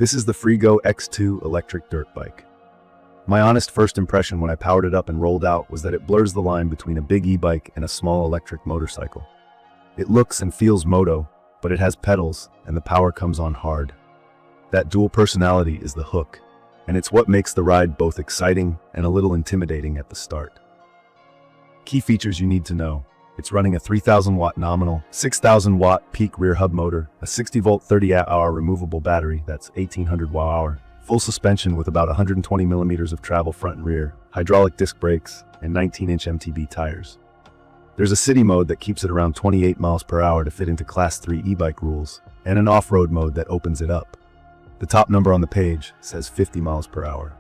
This is the Freego X2 electric dirt bike. My honest first impression when I powered it up and rolled out was that it blurs the line between a big e-bike and a small electric motorcycle. It looks and feels moto, but it has pedals and the power comes on hard. That dual personality is the hook, and it's what makes the ride both exciting and a little intimidating at the start. Key features you need to know. It's running a 3,000 watt nominal, 6,000 watt peak rear hub motor, a 60 volt 30-hour removable battery, that's 1,800 watt-hour, full suspension with about 120 millimeters of travel front and rear, hydraulic disc brakes, and 19-inch MTB tires. There's a city mode that keeps it around 28 miles per hour to fit into Class 3 e-bike rules, and an off-road mode that opens it up. The top number on the page says 50 miles per hour.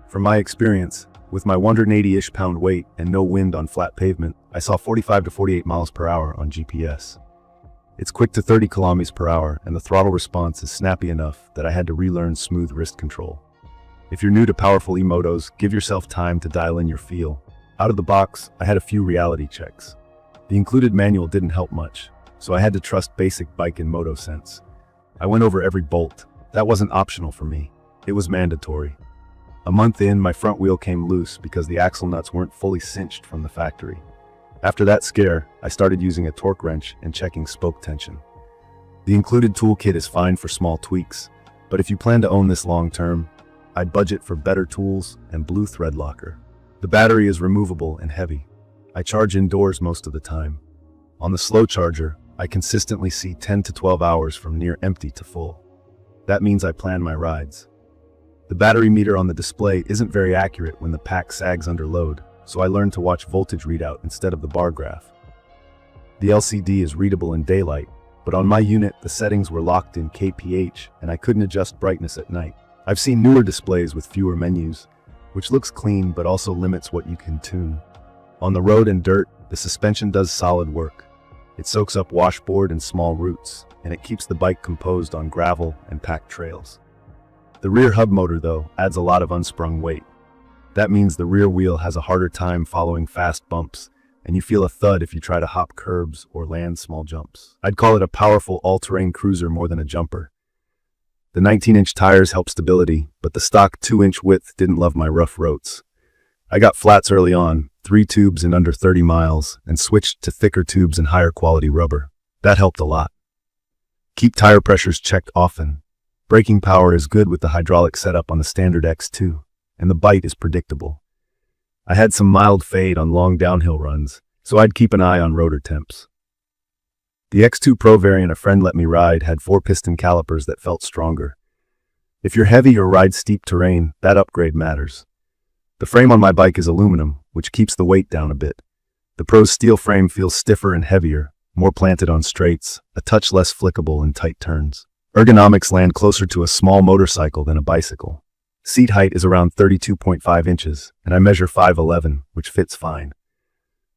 From my experience, with my 180-ish pound weight and no wind on flat pavement, I saw 45 to 48 miles per hour on GPS. It's quick to 30 kilometers per hour, and the throttle response is snappy enough that I had to relearn smooth wrist control. If you're new to powerful e-motos, give yourself time to dial in your feel. Out of the box, I had a few reality checks. The included manual didn't help much, so I had to trust basic bike and moto sense. I went over every bolt. That wasn't optional for me. It was mandatory. A month in, my front wheel came loose because the axle nuts weren't fully cinched from the factory. After that scare, I started using a torque wrench and checking spoke tension. The included toolkit is fine for small tweaks, but if you plan to own this long term, I'd budget for better tools and blue thread locker. The battery is removable and heavy. I charge indoors most of the time. On the slow charger, I consistently see 10 to 12 hours from near empty to full. That means I plan my rides. The battery meter on the display isn't very accurate when the pack sags under load, so I learned to watch voltage readout instead of the bar graph. The LCD is readable in daylight, but on my unit the settings were locked in kph and I couldn't adjust brightness at night. I've seen newer displays with fewer menus, which looks clean but also limits what you can tune. On the road and dirt, the suspension does solid work. It soaks up washboard and small roots, and it keeps the bike composed on gravel and packed trails. The rear hub motor, though, adds a lot of unsprung weight. That means the rear wheel has a harder time following fast bumps, and you feel a thud if you try to hop curbs or land small jumps. I'd call it a powerful all-terrain cruiser more than a jumper. The 19-inch tires help stability, but the stock 2-inch width didn't love my rough roads. I got flats early on, 3 tubes in under 30 miles, and switched to thicker tubes and higher quality rubber. That helped a lot. Keep tire pressures checked often. Braking power is good with the hydraulic setup on the standard X2, and the bite is predictable. I had some mild fade on long downhill runs, so I'd keep an eye on rotor temps. The X2 Pro variant a friend let me ride had 4-piston calipers that felt stronger. If you're heavy or ride steep terrain, that upgrade matters. The frame on my bike is aluminum, which keeps the weight down a bit. The Pro's steel frame feels stiffer and heavier, more planted on straights, a touch less flickable in tight turns. Ergonomics land closer to a small motorcycle than a bicycle. Seat height is around 32.5 inches, and I measure 5'11", which fits fine.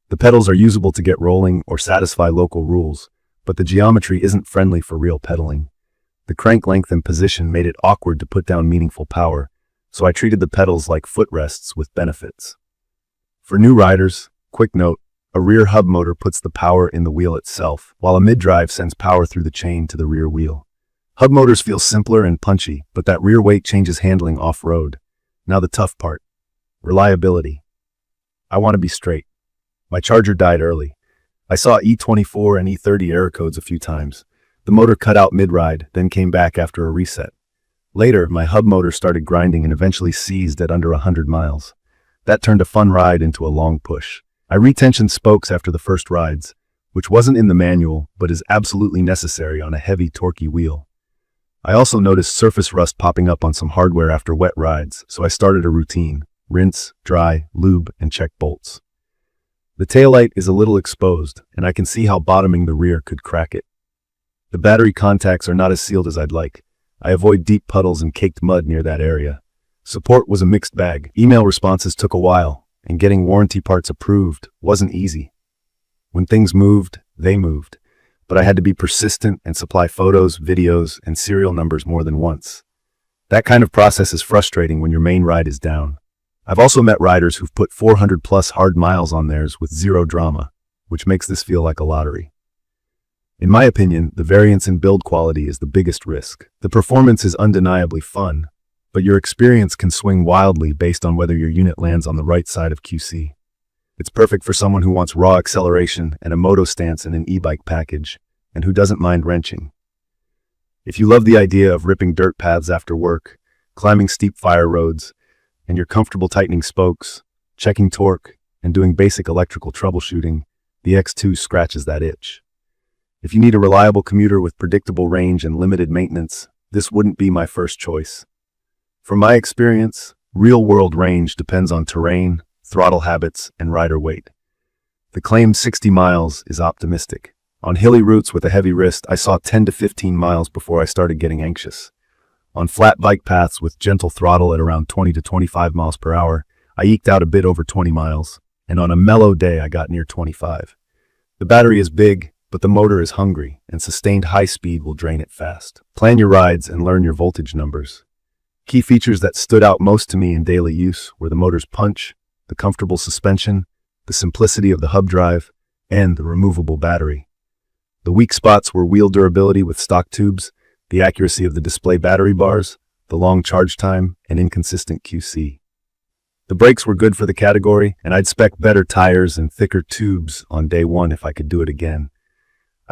The pedals are usable to get rolling or satisfy local rules, but the geometry isn't friendly for real pedaling. The crank length and position made it awkward to put down meaningful power, so I treated the pedals like footrests with benefits. For new riders, quick note, a rear hub motor puts the power in the wheel itself, while a mid-drive sends power through the chain to the rear wheel. Hub motors feel simpler and punchy, but that rear weight changes handling off-road. Now the tough part. Reliability. I want to be straight. My charger died early. I saw E24 and E30 error codes a few times. The motor cut out mid-ride, then came back after a reset. Later, my hub motor started grinding and eventually seized at under 100 miles. That turned a fun ride into a long push. I retensioned spokes after the first rides, which wasn't in the manual, but is absolutely necessary on a heavy, torquey wheel. I also noticed surface rust popping up on some hardware after wet rides, so I started a routine: rinse, dry, lube, and check bolts. The taillight is a little exposed, and I can see how bottoming the rear could crack it. The battery contacts are not as sealed as I'd like. I avoid deep puddles and caked mud near that area. Support was a mixed bag. Email responses took a while, and getting warranty parts approved wasn't easy. When things moved, they moved. But I had to be persistent and supply photos, videos, and serial numbers more than once. That kind of process is frustrating when your main ride is down. I've also met riders who've put 400+ hard miles on theirs with zero drama, which makes this feel like a lottery. In my opinion, the variance in build quality is the biggest risk. The performance is undeniably fun, but your experience can swing wildly based on whether your unit lands on the right side of QC. It's perfect for someone who wants raw acceleration and a moto stance in an e-bike package, and who doesn't mind wrenching. If you love the idea of ripping dirt paths after work, climbing steep fire roads, and you're comfortable tightening spokes, checking torque, and doing basic electrical troubleshooting, the X2 scratches that itch. If you need a reliable commuter with predictable range and limited maintenance, this wouldn't be my first choice. From my experience, real-world range depends on terrain, throttle habits, and rider weight. The claimed 60 miles is optimistic. On hilly routes with a heavy wrist, I saw 10 to 15 miles before I started getting anxious. On flat bike paths with gentle throttle at around 20 to 25 miles per hour, I eked out a bit over 20 miles, and on a mellow day I got near 25. The battery is big, but the motor is hungry, and sustained high speed will drain it fast. Plan your rides and learn your voltage numbers. Key features that stood out most to me in daily use were the motor's punch, the comfortable suspension, the simplicity of the hub drive, and the removable battery. The weak spots were wheel durability with stock tubes, the accuracy of the display battery bars, the long charge time, and inconsistent QC. The brakes were good for the category, and I'd spec better tires and thicker tubes on day one if I could do it again.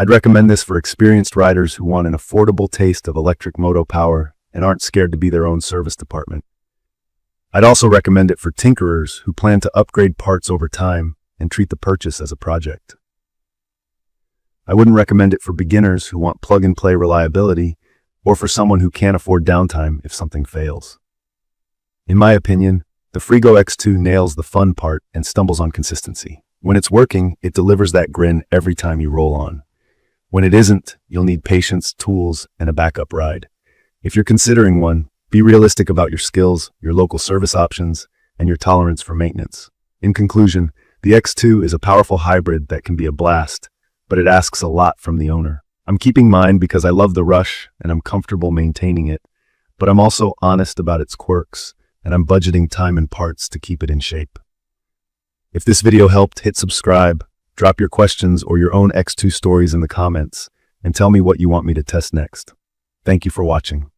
I'd recommend this for experienced riders who want an affordable taste of electric moto power and aren't scared to be their own service department. I'd also recommend it for tinkerers who plan to upgrade parts over time and treat the purchase as a project. I wouldn't recommend it for beginners who want plug-and-play reliability or for someone who can't afford downtime if something fails. In my opinion, the Freego X2 nails the fun part and stumbles on consistency. When it's working, it delivers that grin every time you roll on. When it isn't, you'll need patience, tools, and a backup ride. If you're considering one, be realistic about your skills, your local service options, and your tolerance for maintenance. In conclusion, the X2 is a powerful hybrid that can be a blast, but it asks a lot from the owner. I'm keeping mine because I love the rush and I'm comfortable maintaining it, but I'm also honest about its quirks, and I'm budgeting time and parts to keep it in shape. If this video helped, hit subscribe, drop your questions or your own X2 stories in the comments, and tell me what you want me to test next. Thank you for watching.